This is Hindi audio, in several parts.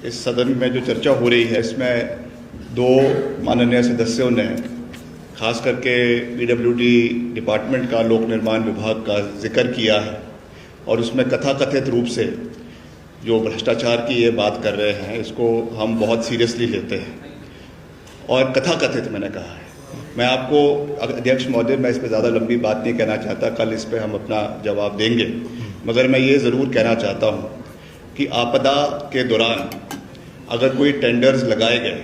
इस सदन में जो चर्चा हो रही है इसमें दो माननीय सदस्यों ने खास करके पीडब्ल्यूडी डिपार्टमेंट का लोक निर्माण विभाग का जिक्र किया है और उसमें कथाकथित रूप से जो भ्रष्टाचार की ये बात कर रहे हैं इसको हम बहुत सीरियसली लेते हैं और कथाकथित मैंने कहा है। मैं आपको अध्यक्ष महोदय मैं इस पर ज़्यादा लंबी बात नहीं कहना चाहता, कल इस पर हम अपना जवाब देंगे, मगर मैं ये ज़रूर कहना चाहता हूँ कि आपदा के दौरान अगर कोई टेंडर्स लगाए गए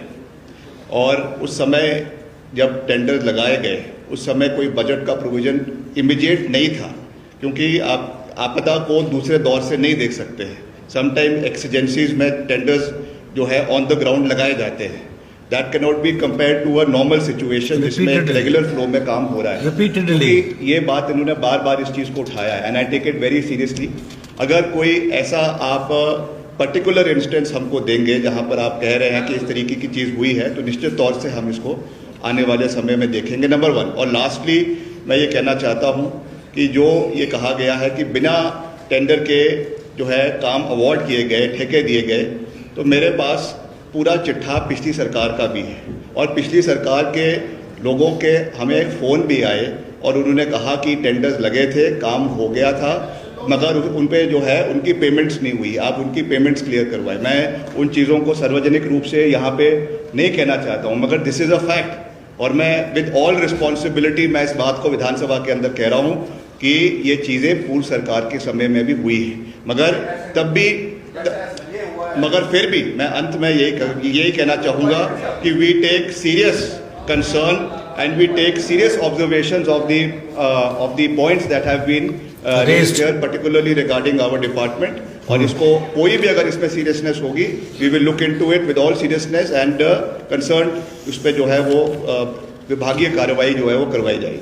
और उस समय जब टेंडर्स लगाए गए उस समय कोई बजट का प्रोविज़न इमीडिएट नहीं था, क्योंकि आप आपदा को दूसरे दौर से नहीं देख सकते हैं। समटाइम एक्सीजेंसीज में टेंडर्स जो है ऑन द ग्राउंड लगाए जाते हैं। That can not be compare to a normal situation जिसमें एक रेगुलर फ्लो में काम हो रहा है। रिपीटेडली ये बात इन्होंने बार बार इस चीज़ को उठाया है and I take it very seriously. अगर कोई ऐसा आप पर्टिकुलर इंस्टेंस हमको देंगे जहां पर आप कह रहे हैं कि इस तरीके की चीज़ हुई है तो निश्चित तौर से हम इसको आने वाले समय में देखेंगे, नंबर वन। और लास्टली मैं ये कहना चाहता हूँ कि जो ये कहा गया है कि बिना टेंडर के जो है काम अवार्ड किए गए, ठेके दिए गए, तो मेरे पास पूरा चिट्ठा पिछली सरकार का भी है और पिछली सरकार के लोगों के हमें फ़ोन भी आए और उन्होंने कहा कि टेंडर्स लगे थे, काम हो गया था, मगर उन पे जो है उनकी पेमेंट्स नहीं हुई, आप उनकी पेमेंट्स क्लियर करवाएं। मैं उन चीज़ों को सार्वजनिक रूप से यहाँ पे नहीं कहना चाहता हूँ, मगर दिस इज़ अ फैक्ट और मैं विद ऑल रिस्पॉन्सिबिलिटी मैं इस बात को विधानसभा के अंदर कह रहा हूँ कि ये चीज़ें पूर्व सरकार के समय में भी हुई है, मगर फिर भी मैं अंत में यही कहना चाहूँगा कि we take serious concern and we take serious observations of the points that have been raised here, particularly regarding our department. और इसको कोई भी अगर इसमें seriousness होगी, we will look into it with all seriousness and concerned उस पे जो है वो विभागीय कार्रवाई जो है वो करवाई जाएगी।